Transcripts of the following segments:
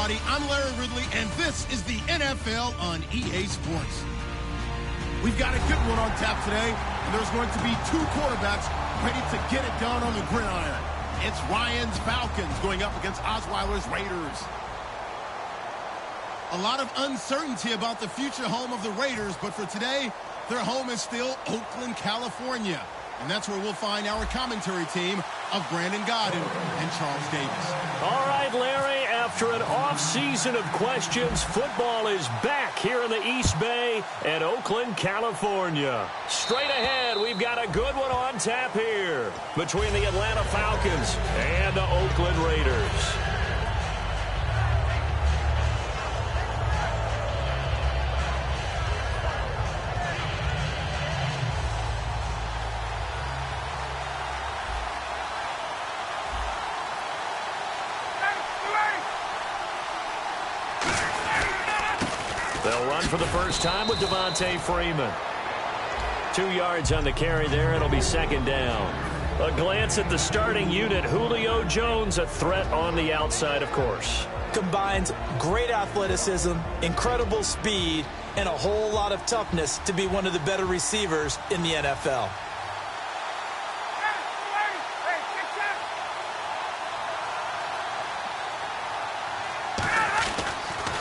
everybody. I'm Larry Ridley, and this is the NFL on EA Sports. We've got a good one on tap today, and there's going to be two quarterbacks ready to get it done on the gridiron. It's Ryan's Falcons going up against Osweiler's Raiders. A lot of uncertainty about the future home of the Raiders, but for today, their home is still Oakland, California. And that's where we'll find our commentary team of Brandon Godden and Charles Davis. All right, Larry, after an off-season of questions, football is back here in the East Bay at Oakland, California. Straight ahead, we've got a good one on tap here between the Atlanta Falcons and the Oakland Raiders. They'll run for the first time with Devontae Freeman. 2 yards on the carry there. It'll be second down. A glance at the starting unit. Julio Jones, a threat on the outside, of course. Combines great athleticism, incredible speed, and a whole lot of toughness to be one of the better receivers in the NFL.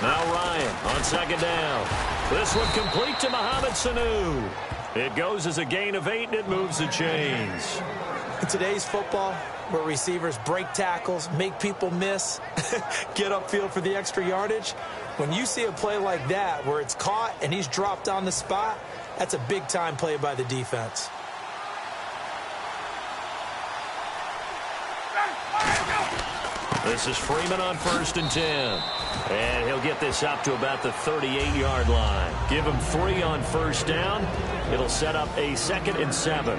Now Ryan on second down. This one complete to Mohamed Sanu. It goes as a gain of 8, and it moves the chains. In today's football, where receivers break tackles, make people miss, get upfield for the extra yardage, when you see a play like that where it's caught and he's dropped on the spot, that's a big-time play by the defense. This is Freeman on 1st and 10. And he'll get this up to about the 38-yard line. Give him 3 on 1st down. It'll set up a 2nd and 7.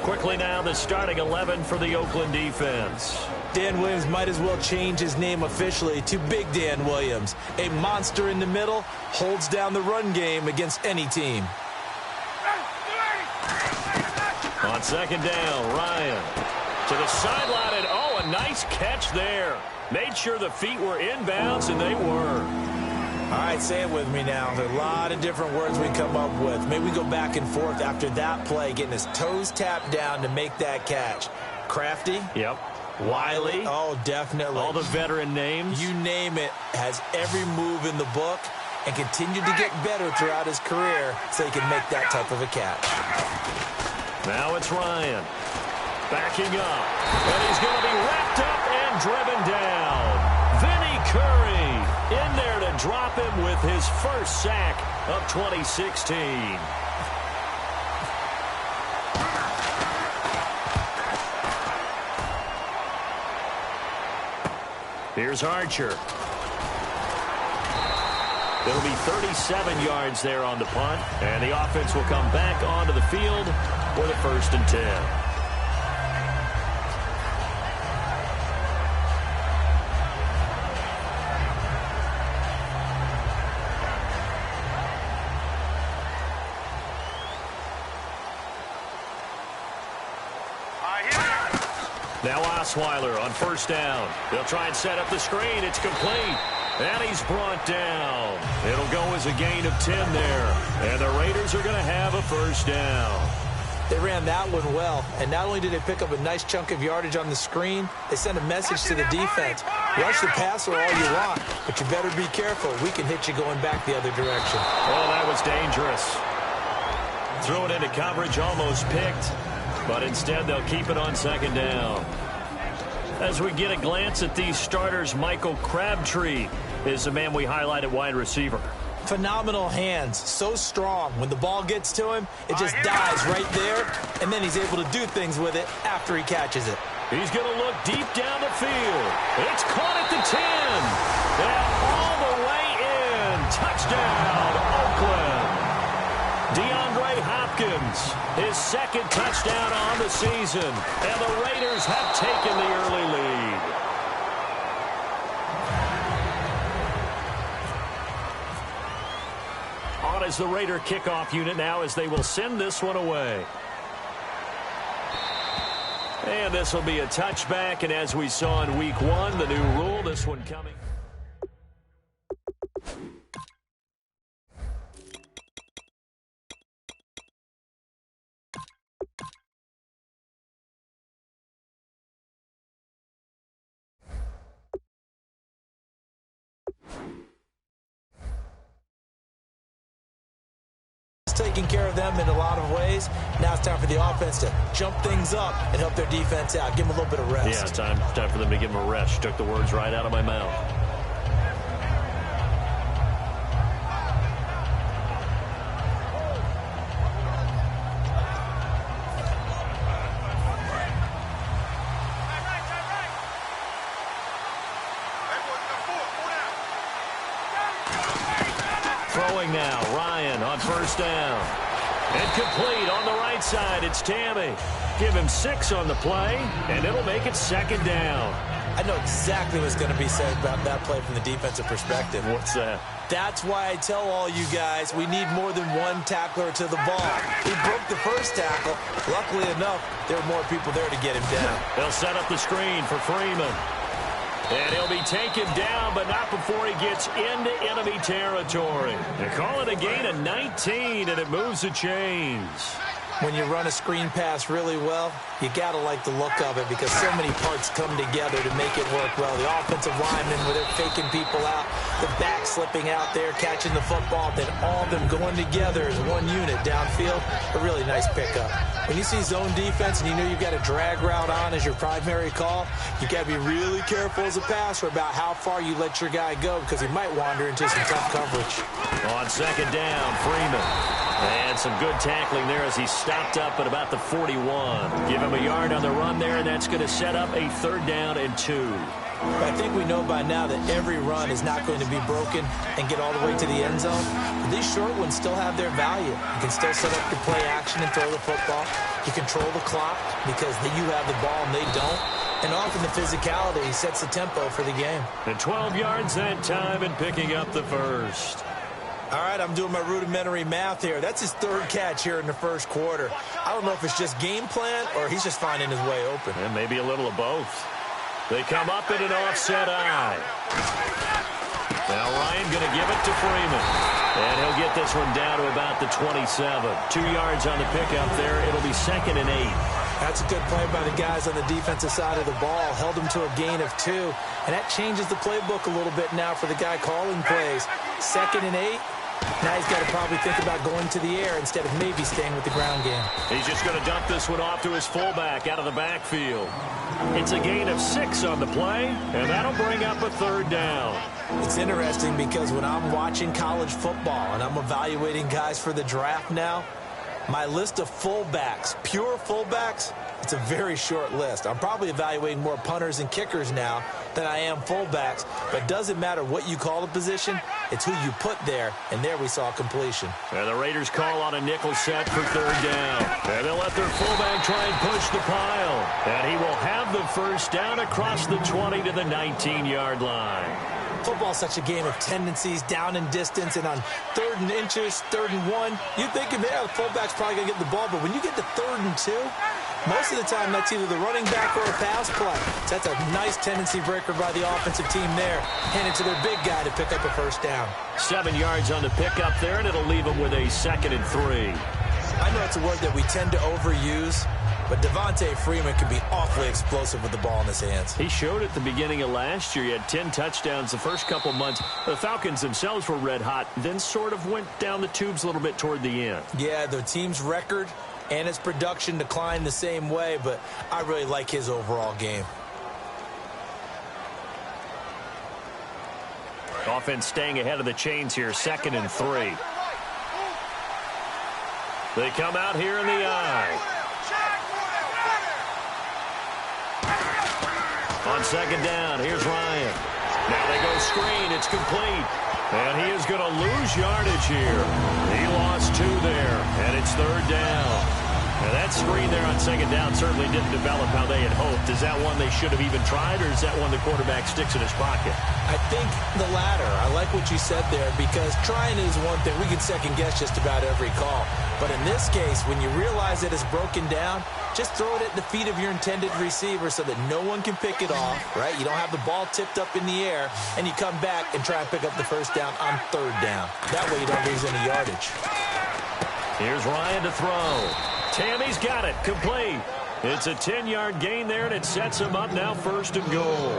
Quickly now, the starting 11 for the Oakland defense. Dan Williams might as well change his name officially to Big Dan Williams. A monster in the middle, holds down the run game against any team. On 2nd down, Ryan to the sideline, and oh, a nice catch there. Made sure the feet were inbounds, and they were. All right, say it with me now. There are a lot of different words we come up with. Maybe we go back and forth after that play, getting his toes tapped down to make that catch. Crafty? Yep. Wiley? Oh, definitely. All the veteran names? You name it. Has every move in the book and continued to get better throughout his career so he can make that type of a catch. Now it's Ryan. Backing up. And he's going to be wrapped up and driven down. Vinny Curry in there to drop him with his first sack of 2016. Here's Archer. It'll be 37 yards there on the punt, and the offense will come back onto the field for the 1st and 10. Now Osweiler on 1st down. They'll try and set up the screen. It's complete. And he's brought down. It'll go as a gain of 10 there. And the Raiders are going to have a 1st down. They ran that one well. And not only did they pick up a nice chunk of yardage on the screen, they sent a message to the defense. Rush the passer all you want, but you better be careful. We can hit you going back the other direction. Oh, that was dangerous. Threw it into coverage, almost picked. But instead, they'll keep it on 2nd down. As we get a glance at these starters, Michael Crabtree is the man we highlight at wide receiver. Phenomenal hands, so strong. When the ball gets to him, it just dies right there, and then he's able to do things with it after he catches it. He's going to look deep down the field. It's caught at the 10. And all the way in. Touchdown, Oakland. DeAndre Hopkins, his 2nd touchdown on the season. And the Raiders have taken the early lead. On is the Raider kickoff unit now as they will send this one away. And this will be a touchback, and as we saw in week 1, the new rule, this one coming. taking care of them in a lot of ways. Now it's time for the offense to jump things up and help their defense out. Give them a little bit of rest. Yeah, time for them to give them a rest. You took the words right out of my mouth. Throwing now, Ryan on first down. Incomplete on the right side. It's Tammy. Give him 6 on the play, and it'll make it second down. I know exactly what's going to be said about that play from the defensive perspective. What's that? That's why I tell all you guys we need more than one tackler to the ball. He broke the first tackle. Luckily enough, there were more people there to get him down. They'll set up the screen for Freeman. And he'll be taken down, but not before he gets into enemy territory. They call it a gain of 19, and it moves the chains. When you run a screen pass really well, you got to like the look of it because so many parts come together to make it work well. The offensive linemen with it faking people out, the back slipping out there, catching the football, then all of them going together as one unit downfield. A really nice pickup. When you see zone defense and you know you've got a drag route on as your primary call, you got to be really careful as a passer about how far you let your guy go because he might wander into some tough coverage. On second down, Freeman. And some good tackling there as he stopped up at about the 41. Give him a yard on the run there, and that's going to set up a 3rd down and 2. I think we know by now that every run is not going to be broken and get all the way to the end zone. But these short ones still have their value. You can still set up your play action and throw the football. You control the clock because you have the ball and they don't. And often the physicality sets the tempo for the game. And 12 yards that time and picking up the first. All right, I'm doing my rudimentary math here. That's his 3rd catch here in the first quarter. I don't know if it's just game plan or he's just finding his way open. And maybe a little of both. They come up in an offset eye. Now Ryan going to give it to Freeman. And he'll get this one down to about the 27. 2 yards on the pickup there. It'll be 2nd and 8. That's a good play by the guys on the defensive side of the ball. Held them to a gain of 2. And that changes the playbook a little bit now for the guy calling plays. 2nd and 8. Now he's got to probably think about going to the air instead of maybe staying with the ground game. He's just going to dump this one off to his fullback out of the backfield. It's a gain of 6 on the play, and that'll bring up a 3rd down. It's interesting because when I'm watching college football and I'm evaluating guys for the draft now, my list of fullbacks, pure fullbacks, it's a very short list. I'm probably evaluating more punters and kickers now than I am fullbacks. But it doesn't matter what you call the position. It's who you put there. And there we saw completion. And the Raiders call on a nickel set for 3rd down. And they'll let their fullback try and push the pile. And he will have the first down across the 20 to the 19-yard line. Football's such a game of tendencies, down and distance, and on 3rd and inches, 3rd and 1, you'd think, yeah, the fullback's probably going to get the ball, but when you get to 3rd and 2, most of the time that's either the running back or a pass play. So that's a nice tendency breaker by the offensive team there. Hand it to their big guy to pick up a first down. 7 yards on the pickup there, and it'll leave them with a 2nd and 3. I know it's a word that we tend to overuse, but Devontae Freeman can be awfully explosive with the ball in his hands. He showed at the beginning of last year. He had 10 touchdowns the first couple months. The Falcons themselves were red hot, then sort of went down the tubes a little bit toward the end. Yeah, the team's record and his production declined the same way, but I really like his overall game. Offense staying ahead of the chains here, 2nd and 3. They come out here in the eye. On 2nd down, here's Ryan. Now they go screen. It's complete. And he is going to lose yardage here. He lost 2 there, and it's 3rd down. Now that screen there on 2nd down certainly didn't develop how they had hoped. Is that one they should have even tried, or is that one the quarterback sticks in his pocket? I think the latter. I like what you said there because trying is one thing. We can second-guess just about every call. But in this case, when you realize that it's broken down, just throw it at the feet of your intended receiver so that no one can pick it off, right? You don't have the ball tipped up in the air, and you come back and try and pick up the first down on 3rd down. That way you don't lose any yardage. Here's Ryan to throw. Tammy's got it. Complete. It's a 10-yard gain there, and it sets him up now 1st and goal.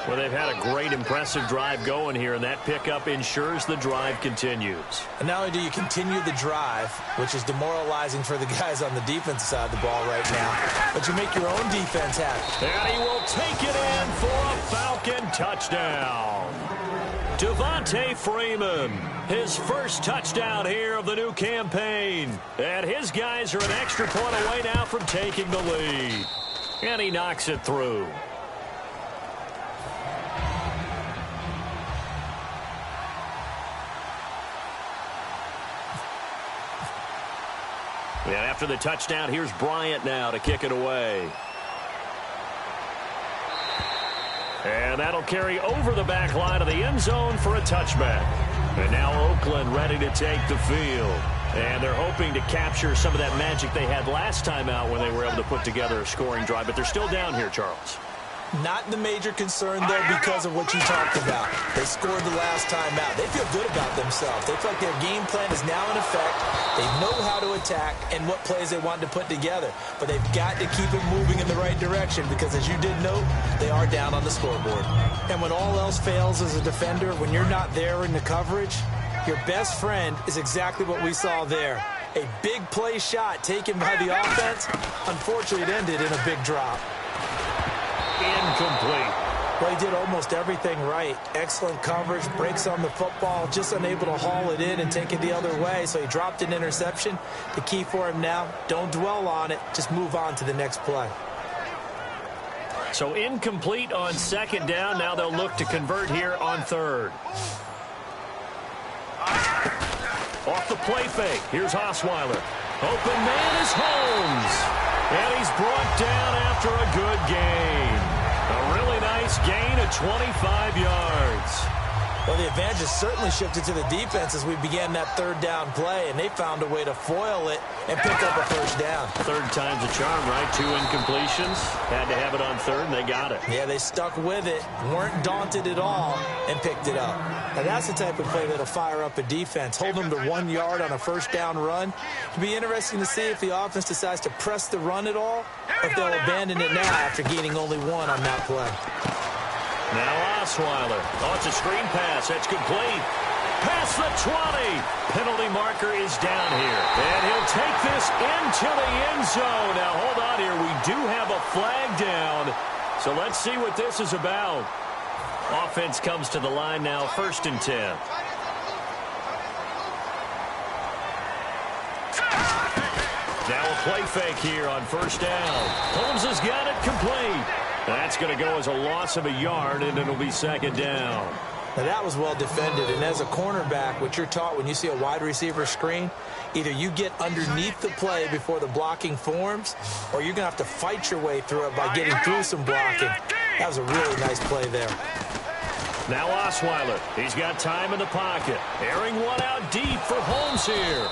Well, they've had a great, impressive drive going here, and that pickup ensures the drive continues. And not only do you continue the drive, which is demoralizing for the guys on the defensive side of the ball right now, but you make your own defense happy. And he will take it in for a Falcon touchdown. Devontae Freeman, his first touchdown here of the new campaign. And his guys are an extra point away now from taking the lead. And he knocks it through. And after the touchdown, here's Bryant now to kick it away. And that'll carry over the back line of the end zone for a touchback. And now Oakland ready to take the field. And they're hoping to capture some of that magic they had last time out when they were able to put together a scoring drive. But they're still down here, Charles. Not the major concern, though, because of what you talked about. They scored the last time out. They feel good about themselves. They feel like their game plan is now in effect. They know how to attack and what plays they want to put together. But they've got to keep it moving in the right direction because, as you did note, they are down on the scoreboard. And when all else fails as a defender, when you're not there in the coverage, your best friend is exactly what we saw there. A big play shot taken by the offense. Unfortunately, it ended in a big drop. Incomplete. Well, he did almost everything right. Excellent coverage, breaks on the football, just unable to haul it in and take it the other way. So he dropped an interception. The key for him now, don't dwell on it. Just move on to the next play. So incomplete on second down. Now they'll look to convert here on third. Off the play fake. Here's Osweiler. Open man is Holmes. And he's brought down after a good gain. A really nice gain of 25 yards. Well, the advantage has certainly shifted to the defense as we began that third down play, and they found a way to foil it and pick up a first down. Third time's a charm, right? 2 incompletions. Had to have it on third, and they got it. Yeah, they stuck with it, weren't daunted at all, and picked it up. Now, that's the type of play that'll fire up a defense. Hold them to 1 yard on a first down run. It'll be interesting to see if the offense decides to press the run at all, or if they'll abandon it now after gaining only 1 on that play. Now Osweiler. Oh, it's a screen pass. That's complete. Past the 20. Penalty marker is down here. And he'll take this into the end zone. Now, hold on here. We do have a flag down. So let's see what this is about. Offense comes to the line now, 1st and 10. Now a play fake here on first down. Holmes has got it complete. That's going to go as a loss of a yard, and it'll be 2nd down. Now, that was well defended, and as a cornerback, what you're taught when you see a wide receiver screen, either you get underneath the play before the blocking forms, or you're going to have to fight your way through it by getting through some blocking. That was a really nice play there. Now Osweiler. He's got time in the pocket. Airing one out deep for Holmes here.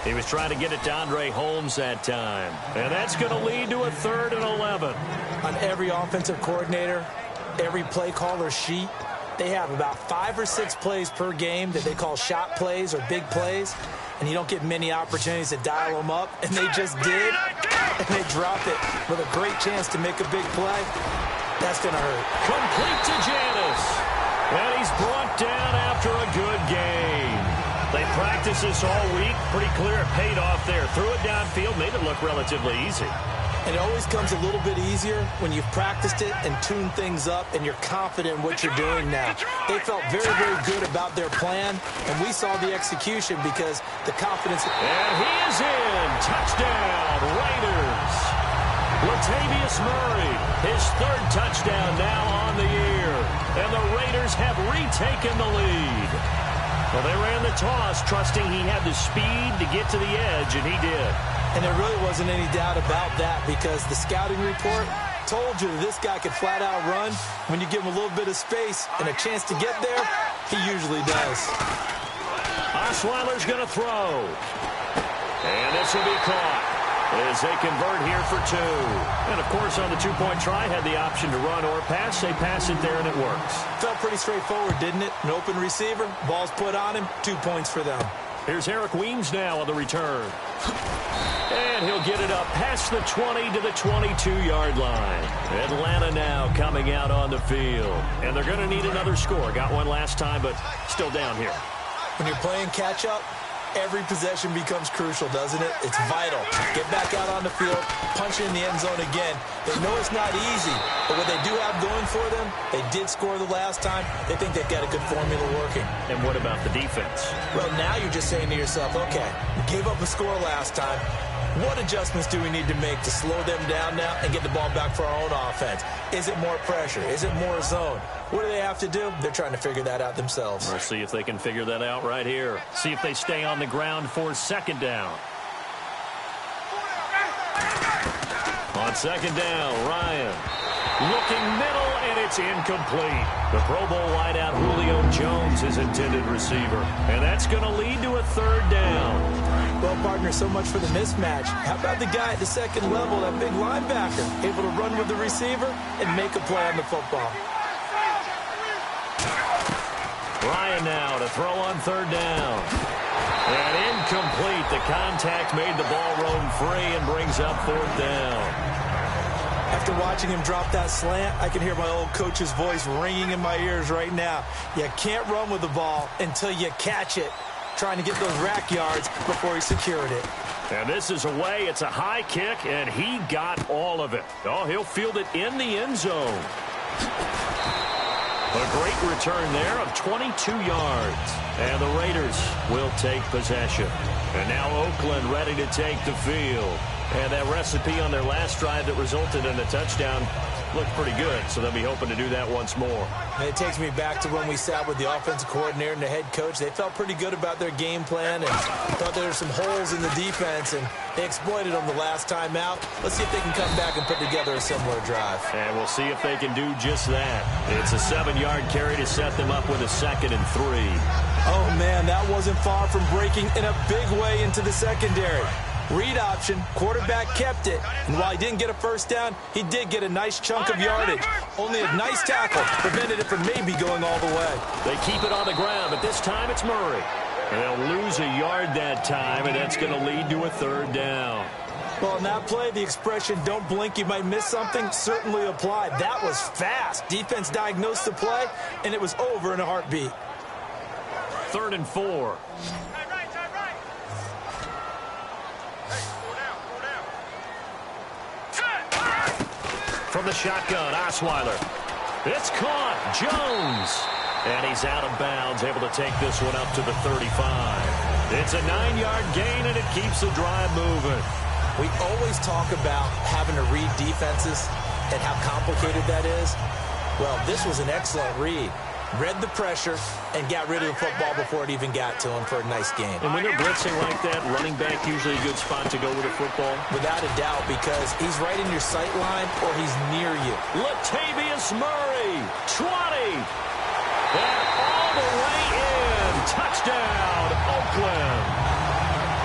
He was trying to get it to Andre Holmes that time. And that's going to lead to a 3rd and 11. On every offensive coordinator, every play caller sheet, they have about 5 or 6 plays per game that they call shot plays or big plays. And you don't get many opportunities to dial them up. And they just did. And they dropped it with a great chance to make a big play. That's going to hurt. Complete to Janis. And he's brought down after a good game. They practiced this all week. Pretty clear it paid off there. Threw it downfield, made it look relatively easy. And it always comes a little bit easier when you've practiced it and tuned things up and you're confident in what you're doing now. They felt very, very good about their plan, and we saw the execution because the confidence. And he is in. Touchdown, Raiders. Latavius Murray, his 3rd touchdown now on the year. And the Raiders have retaken the lead. Well, they ran the toss, trusting he had the speed to get to the edge, and he did. And there really wasn't any doubt about that because the scouting report told you that this guy could flat-out run. When you give him a little bit of space and a chance to get there, he usually does. Osweiler's going to throw. And this will be caught as they convert here for 2. And, of course, on the 2-point try, had the option to run or pass. They pass it there, and it works. Felt pretty straightforward, didn't it? An open receiver, ball's put on him, 2 points for them. Here's Eric Weems now on the return. And he'll get it up past the 20 to the 22-yard line. Atlanta now coming out on the field. And they're going to need another score. Got one last time, but still down here. When you're playing catch-up, every possession becomes crucial, doesn't it? It's vital. Get back out on the field, punch it in the end zone again. They know it's not easy, but what they do have going for them, they did score the last time. They think they've got a good formula working. And what about the defense? Well, now you're just saying to yourself, okay, we gave up a score last time. What adjustments do we need to make to slow them down now and get the ball back for our own offense? Is it more pressure? Is it more zone? What do they have to do? They're trying to figure that out themselves. We'll see if they can figure that out right here. See if they stay on the ground for second down. On second down, Ryan looking middle, and it's incomplete. The Pro Bowl wideout Julio Jones is intended receiver, and that's going to lead to a third down. Well, partner, so much for the mismatch. How about the guy at the second level, that big linebacker, able to run with the receiver and make a play on the football? Ryan now to throw on third down. And incomplete. The contact made the ball roam free and brings up fourth down. After watching him drop that slant, I can hear my old coach's voice ringing in my ears right now. You can't run with the ball until you catch it. Trying to get those rack yards before he secured it. And this is away. It's a high kick, and he got all of it. Oh, he'll field it in the end zone. A great return there of 22 yards. And the Raiders will take possession. And now Oakland ready to take the field. And that recipe on their last drive that resulted in a touchdown looked pretty good, so they'll be hoping to do that once more. And it takes me back to when we sat with the offensive coordinator and the head coach. They felt pretty good about their game plan and thought there were some holes in the defense, and they exploited them the last time out. Let's see if they can come back and put together a similar drive. And we'll see if they can do just that. It's a 7-yard carry to set them up with a 2nd and 3. Oh, man, that wasn't far from breaking in a big way into the secondary. Read option, quarterback kept it, and while he didn't get a first down, he did get a nice chunk of yardage. Only a nice tackle prevented it from maybe going all the way. They keep it on the ground, but this time it's Murray. And they'll lose a yard that time, and that's going to lead to a third down. Well, in that play, the expression, don't blink, you might miss something, certainly applied. That was fast. Defense diagnosed the play, and it was over in a heartbeat. 3rd and 4. From the shotgun, Osweiler. It's caught. Jones. And he's out of bounds, able to take this one up to the 35. It's a 9-yard gain, and it keeps the drive moving. We always talk about having to read defenses and how complicated that is. Well, this was an excellent read. Read the pressure and got rid of the football before it even got to him for a nice game. And when they're blitzing like that, running back usually a good spot to go with a football? Without a doubt, because he's right in your sight line or he's near you. Latavius Murray, 20. And all the way in. Touchdown, Oakland.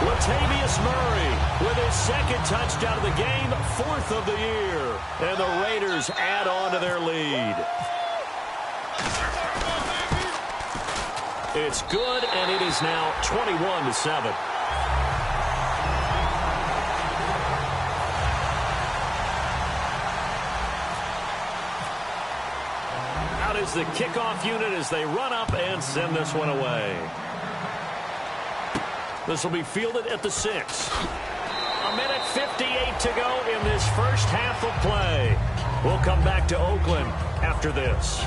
Latavius Murray with his 2nd touchdown of the game, 4th of the year. And the Raiders add on to their lead. It's good, and it is now 21-7. Out is the kickoff unit as they run up and send this one away. This will be fielded at the 6. A minute 58 to go in this first half of play. We'll come back to Oakland after this.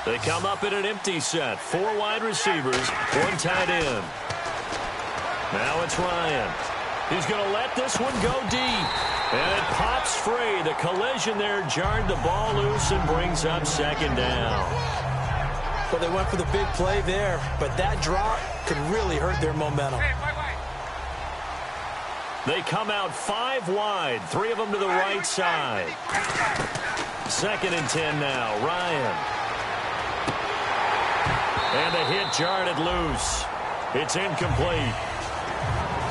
They come up in an empty set. 4 wide receivers, 1 tight end. Now it's Ryan. He's going to let this one go deep. And it pops free. The collision there jarred the ball loose and brings up 2nd down. Well, they went for the big play there, but that drop could really hurt their momentum. They come out 5 wide, 3 of them to the right side. 2nd and 10 now. Ryan. And the hit jarred it loose. It's incomplete.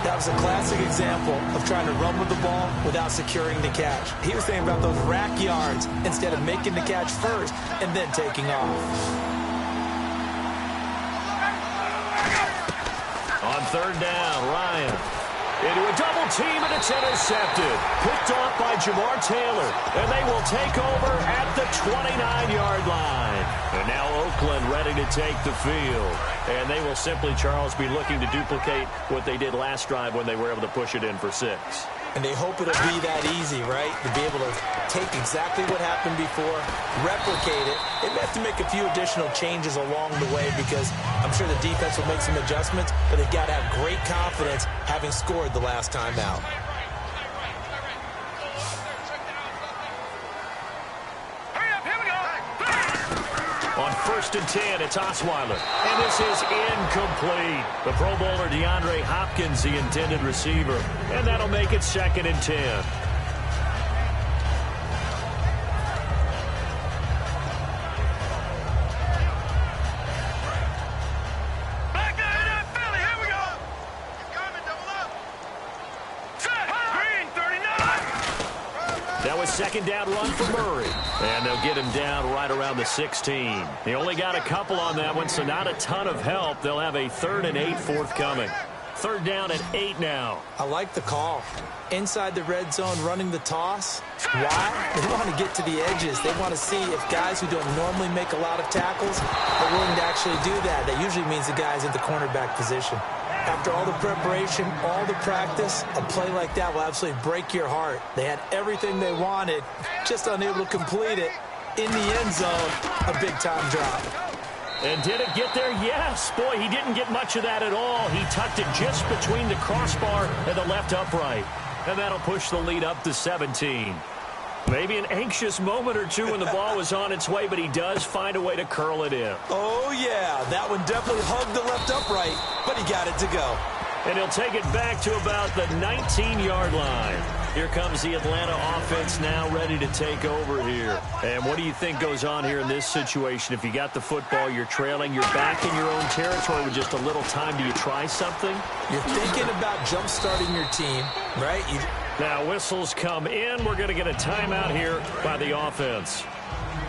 That was a classic example of trying to run with the ball without securing the catch. He was thinking about those rack yards instead of making the catch first and then taking off. On third down, Ryan into a double team, and it's intercepted. Picked off by Jamar Taylor, and they will take over at the 29-yard line. And now Oakland ready to take the field. And they will simply, Charles, be looking to duplicate what they did last drive when they were able to push it in for 6. And they hope it'll be that easy, right? To be able to take exactly what happened before, replicate it. They may have to make a few additional changes along the way because I'm sure the defense will make some adjustments, but they've got to have great confidence having scored the last time out. On 1st and 10, it's Osweiler. And this is incomplete. The Pro Bowler DeAndre Hopkins, the intended receiver. And that'll make it 2nd and 10. That was 2nd down run for Murray. And they'll get him down right around the 16. He only got a couple on that one, so not a ton of help. They'll have a 3rd and 8 forthcoming. 3rd down and 8 now. I like the call. Inside the red zone, running the toss. Why? They want to get to the edges. They want to see if guys who don't normally make a lot of tackles are willing to actually do that. That usually means the guy's at the cornerback position. After all the preparation, all the practice, a play like that will absolutely break your heart. They had everything they wanted, just unable to complete it. In the end zone, a big-time drop. And did it get there? Yes. Boy, he didn't get much of that at all. He tucked it just between the crossbar and the left upright. And that'll push the lead up to 17. Maybe an anxious moment or two when the ball was on its way, but he does find a way to curl it in. Oh, yeah. That one definitely hugged the left upright, but he got it to go. And he'll take it back to about the 19-yard line. Here comes the Atlanta offense now ready to take over here. And what do you think goes on here in this situation? If you got the football, you're trailing, you're back in your own territory with just a little time. Do you try something? You're thinking about jump-starting your team, right? Now whistles come in. We're going to get a timeout here by the offense.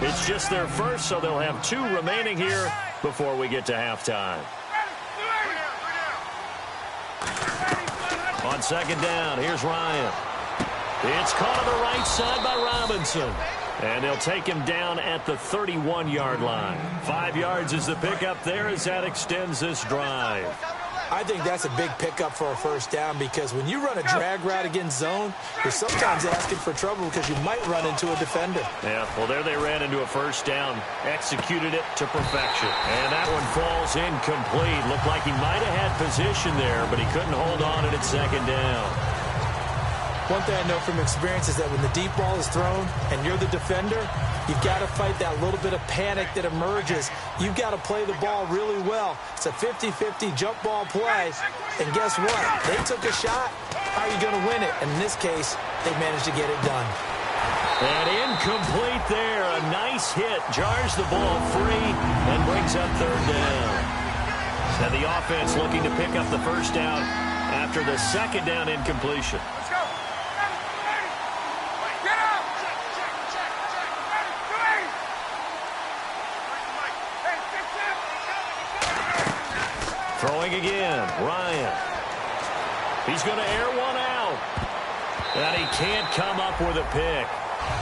It's just their first, so they'll have 2 remaining here before we get to halftime. On 2nd down, here's Ryan. It's caught on the right side by Robinson. And they'll take him down at the 31-yard line. 5 yards is the pickup there as that extends this drive. I think that's a big pickup for a 1st down because when you run a drag route against zone, you're sometimes asking for trouble because you might run into a defender. Yeah, well, there they ran into a 1st down, executed it to perfection. And that one falls incomplete. Looked like he might have had position there, but he couldn't hold on and it's 2nd down. One thing I know from experience is that when the deep ball is thrown and you're the defender, you've got to fight that little bit of panic that emerges. You've got to play the ball really well. It's a 50-50 jump ball play. And guess what? They took a shot. How are you going to win it? And in this case, they managed to get it done. And incomplete there. A nice hit. Jars the ball free and brings up 3rd down. And the offense looking to pick up the 1st down after the 2nd down incompletion. Throwing again, Ryan. He's going to air one out. And he can't come up with a pick.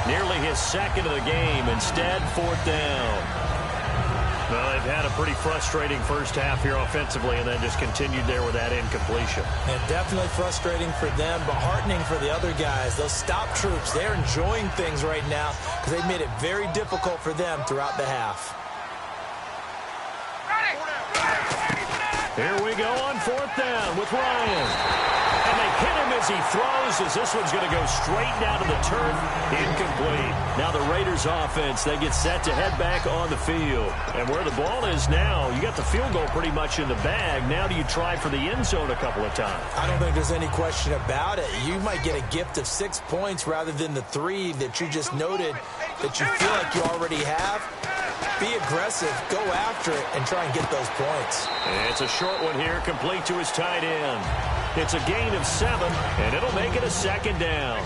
Nearly his 2nd of the game. Instead, 4th down. Well, they've had a pretty frustrating first half here offensively and then just continued there with that incompletion. And definitely frustrating for them, but heartening for the other guys. Those stop troops, they're enjoying things right now because they've made it very difficult for them throughout the half. Here we go on 4th down with Ryan. And they hit him as he throws, as this one's going to go straight down to the turf. Incomplete. Now the Raiders offense, they get set to head back on the field. And where the ball is now, you got the field goal pretty much in the bag. Now do you try for the end zone a couple of times? I don't think there's any question about it. You might get a gift of 6 points rather than the 3 that you just noted that you feel like you already have. Be aggressive, go after it, and try and get those points. It's a short one here, complete to his tight end. It's a gain of 7, and it'll make it a second down.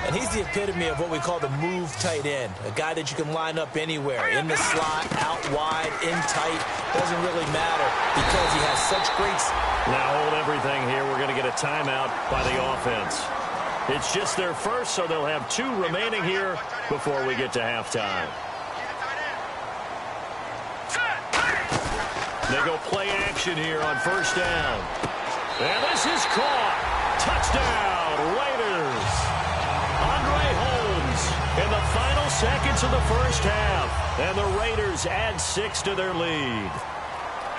And he's the epitome of what we call the move tight end, a guy that you can line up anywhere, in the slot, out wide, in tight. Doesn't really matter because he has such great... Now hold everything here. We're going to get a timeout by the offense. It's just their first, so they'll have 2 remaining here before we get to halftime. They go play action here on first down. And this is caught. Touchdown, Raiders. Andre Holmes in the final seconds of the first half. And the Raiders add 6 to their lead.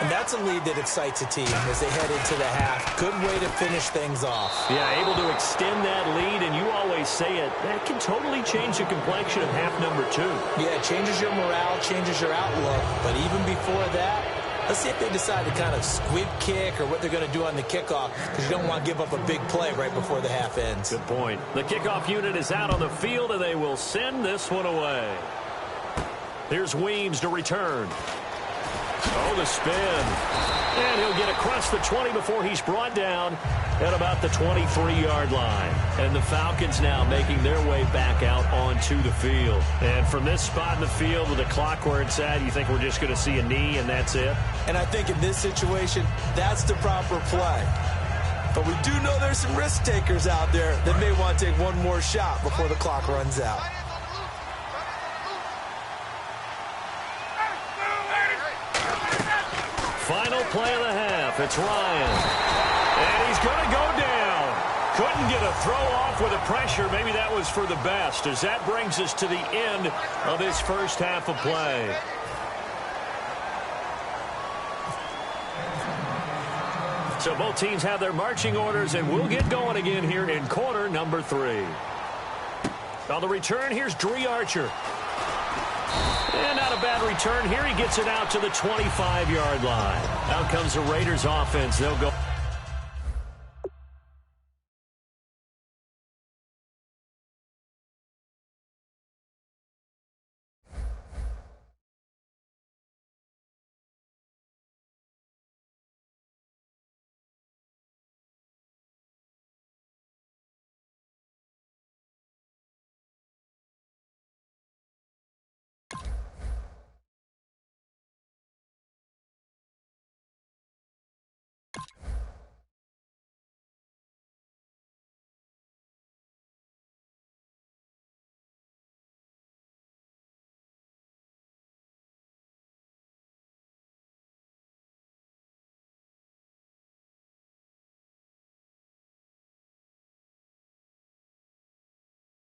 And that's a lead that excites a team as they head into the half. Good way to finish things off. Yeah, able to extend that lead, and you always say it, that can totally change the complexion of half number 2. Yeah, it changes your morale, changes your outlook. But even before that, let's see if they decide to kind of squib kick or what they're going to do on the kickoff, because you don't want to give up a big play right before the half ends. Good point. The kickoff unit is out on the field, and they will send this one away. Here's Weems to return. Oh, the spin. And he'll get across the 20 before he's brought down at about the 23-yard line. And the Falcons now making their way back out onto the field. And from this spot in the field with the clock where it's at, you think we're just going to see a knee and that's it? And I think in this situation, that's the proper play. But we do know there's some risk takers out there that may want to take one more shot before the clock runs out. Final play of the half. It's Ryan. And he's going to go down. Couldn't get a throw off with the pressure. Maybe that was for the best, as that brings us to the end of this first half of play. So both teams have their marching orders, and we'll get going again here in quarter number 3. On the return, here's Dree Archer. And not a bad return here. He gets it out to the 25-yard line. Out comes the Raiders offense. They'll go